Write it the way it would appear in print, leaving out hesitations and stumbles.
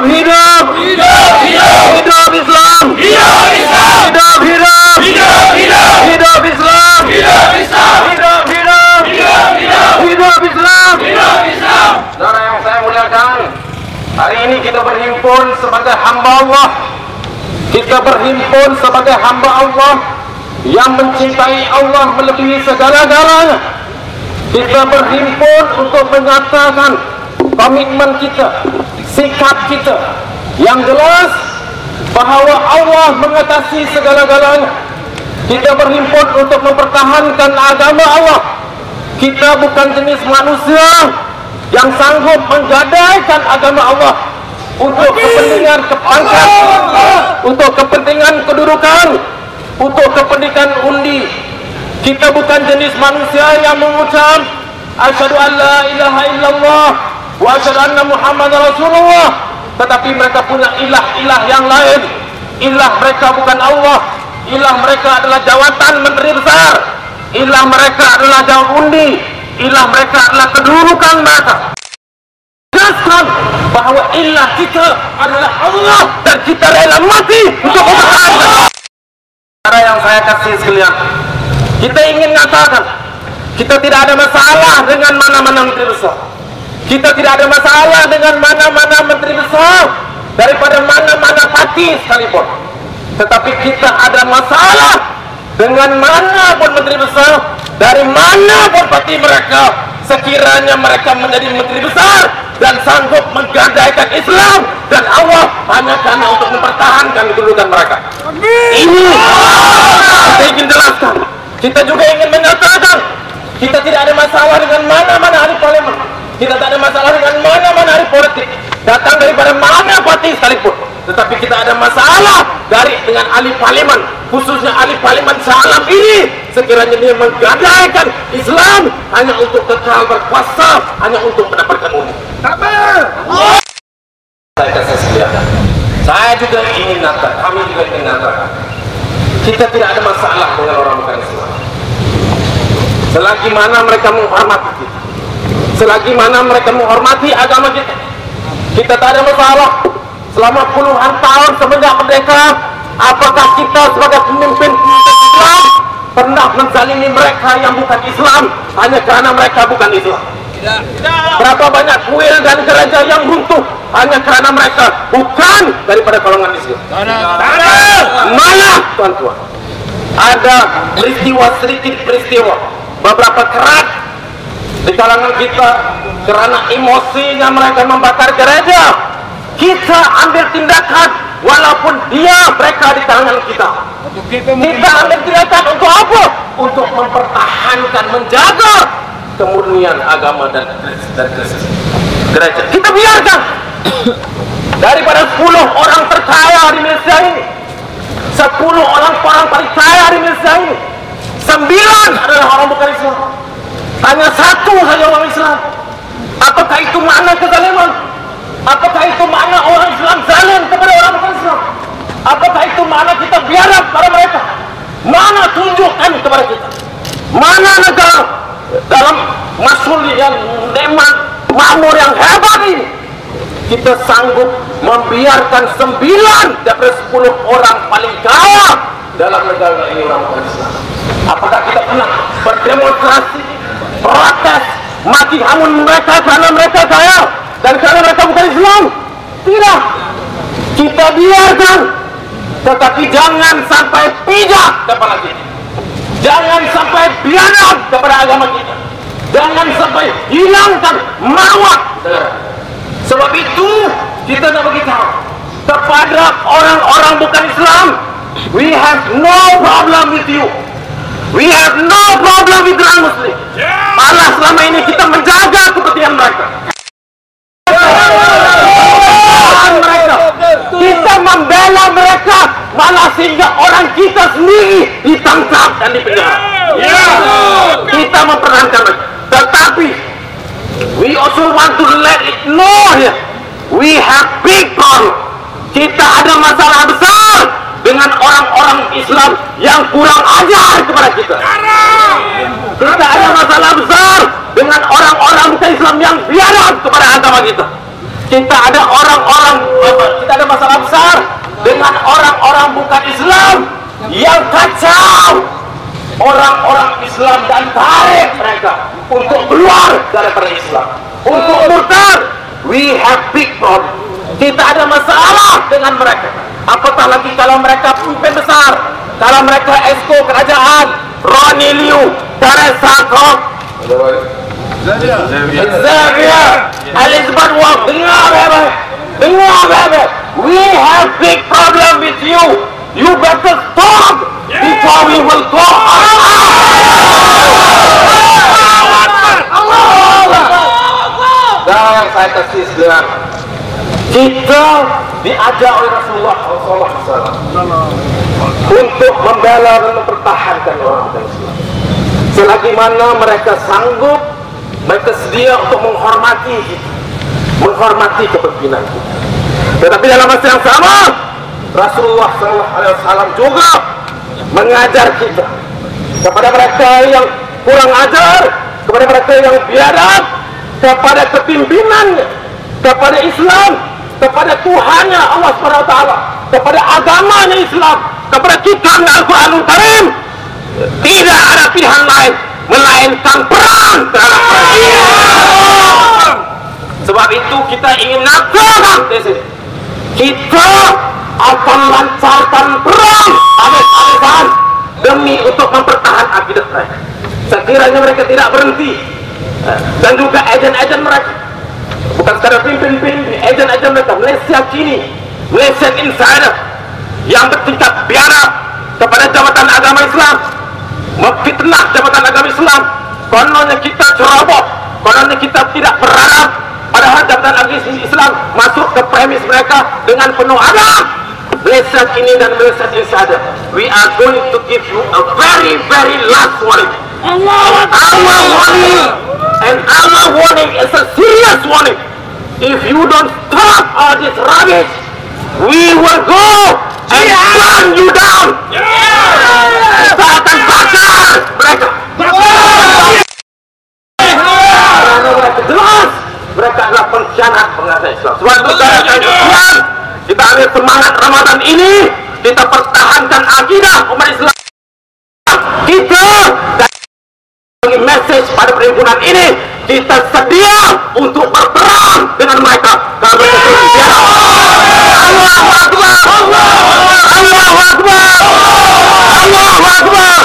Hidup, hidup, hidup, hidup, hidup Islam, hidup Islam, hidup, hidup, hidup, hidup, hidup Islam, hidup Islam, hidup, hidup, hidup, hidup, hidup Islam, hidup Islam. Saudara yang saya muliakan, hari ini kita berhimpun sebagai hamba Allah. Kita berhimpun sebagai hamba Allah yang mencintai Allah melebihi segala-galanya. Kita berhimpun untuk menyatakan komitmen kita, sikap kita yang jelas bahawa Allah mengatasi segala-galanya. Kita berhimpun untuk mempertahankan agama Allah. Kita bukan jenis manusia yang sanggup menggadaikan agama Allah untuk kepentingan kepangkatan, untuk kepentingan kedudukan, untuk kepentingan undi. Kita bukan jenis manusia yang mengucap asyhadu an la ilaha illallah wa asyhadu anna Muhammadar Rasulullah, tetapi mereka punya ilah-ilah yang lain. Ilah mereka bukan Allah. Ilah mereka adalah jawatan menteri besar. Ilah mereka adalah jawab undi. Ilah mereka adalah kedudukan mereka. Jelaskan bahawa ilah kita adalah Allah dan kita rela mati untuk mempertahankan. Cara yang saya kasih sekalian, kita ingin mengatakan kita tidak ada masalah dengan mana-mana menteri besar. Kita tidak ada masalah dengan mana-mana menteri besar daripada mana-mana parti sekalipun. Tetapi kita ada masalah dengan mana pun menteri besar, dari mana pun parti mereka, sekiranya mereka menjadi menteri besar dan sanggup menggadaikan Islam dan Allah hanya karena untuk mempertahankan kedudukan mereka. Ini kita ingin jelaskan. Kita juga ingin menyatakan kita tidak ada masalah dengan mana-mana ahli parlimen. Kita tak ada masalah dengan mana-mana ahli politik, datang daripada mana parti sekalipun. Tetapi kita ada masalah dengan ahli parlimen, khususnya ahli parlimen Salam ini, sekiranya dia menggadaikan Islam hanya untuk kekal berkuasa, hanya untuk mendapatkan undi. Saya kasih sekalian, saya juga ingin mengatakan, kami juga ingin mengatakan, kita tidak ada masalah dengan orang bukan Islam. Selagi mana mereka menghormati kita, selagi mana mereka menghormati agama kita, kita tak ada masalah. Selama puluhan tahun semenjak merdeka, apakah kita sebagai pemimpin Islam pernah menzalimi mereka yang bukan Islam hanya karena mereka bukan Islam? Tidak. Berapa banyak kuil dan gereja yang runtuh hanya karena mereka bukan daripada golongan Islam? Mana tuan-tuan? Ada sedikit peristiwa, beberapa kerat di kalangan kita karena emosinya mereka membakar gereja. Kita ambil tindakan walaupun mereka di tangan kita. Kita ambil tindakan untuk apa? Untuk mempertahankan, menjaga kemurnian agama dan gereja. Kita biarkan. Daripada 10 orang terkaya di Malaysia ini, 10 orang paling kaya di Malaysia ini, 9 adalah orang bukan Islam. Hanya 1 saja orang Islam. Apakah itu makna kezaliman? Apakah itu makna orang Islam zalim kepada orang bukan Islam? Apakah itu makna kita biarkan pada mereka? Mana tunjukkan kepada kita? Mana negara dalam masul yang makmur yang hebat ini kita sanggup membiarkan 9 daripada 10 orang paling kaya dalam negara ini orang bukan Islam? Apakah kita pernah berdemonstrasi, protes, mati hamun mereka karena mereka kaya dan karena mereka bukan Islam? Tidak. Kita biarkan. Tetapi jangan sampai pijak kepada kita. Jangan sampai biadab kepada agama kita. Jangan sampai hilangkan marwah. Sebab itu kita nak beritahu kepada orang-orang bukan Islam, we have no problem with you. We have no problem with non-Muslim. Malah selama ini kita menjaga kepentingan mereka. Kita membela mereka, malah sehingga orang kita sendiri ditangkap dan dipenjara. Kita mempertahankan mereka. Tetapi we also want to let it know here, we have big problem. Kita ada masalah besar dengan orang-orang Islam yang kurang ajar kepada kita. Kita ada masalah besar dengan orang-orang bukan Islam yang biadab kepada agama kita. kita ada orang-orang, kita ada masalah besar dengan orang-orang bukan Islam yang kacau orang-orang Islam dan tarik mereka untuk keluar daripada Islam, untuk murtad. We have big problem. Kita ada masalah dengan mereka. Apatah lagi kalau mereka pemimpin besar, kalau mereka esko kerajaan, Ronnie Liu, Terence Hancock, Xavier, Elizabeth Wong, dengar baik-baik. We have big problem with you. You better stop before we will go. Dan saya kasih dengar, kita diajak oleh Rasulullah SAW untuk membela dan mempertahankan orang Islam. Selagi mana mereka sanggup, mereka sedia untuk menghormati kita, menghormati kepemimpinan kita. Tetapi dalam masa yang sama, Rasulullah SAW juga mengajar kita, kepada mereka yang kurang ajar, kepada mereka yang biadab, kepada kepimpinannya, kepada Islam, kepada Tuhannya Allah SWT, kepada agamanya Islam, kepada kitabnya Al-Quranul Karim, tidak ada pilihan lain melainkan perang terhadap Islam. Sebab itu kita ingin nakal di sini. Kita akan lancarkan perang habis-habisan demi untuk mempertahankan akidah mereka. Sekiranya mereka tidak berhenti, dan juga ejen-ejen mereka, bukan sekadar pimpin-pimpin, ejen-ejen mereka, Malaysia kini, Malaysia insider yang bertingkat biadab kepada jabatan agama Islam, memfitnah jabatan agama Islam, kononnya kita ceroboh, kononnya kita tidak beradab, padahal jabatan agama Islam masuk ke premis mereka dengan penuh adab. Malaysia kini dan Malaysia insider, we are going to give you a very, very last warning. Our warning is a serious warning. If you don't stop all this rubbish, we will go and burn you down. Kita akan bakar mereka. Karena mereka jelas mereka adalah pengkhianat bangsa Islam. Sebab itu Islam, kita ambil semangat Ramadan ini, kita pertahankan akidah umat Islam. Kita bagi message pada perhimpunan ini, kita sedia untuk berperang dengan mereka. Kalau mereka berbicara, Allahu Akbar, Allahu Akbar, Allahu Akbar.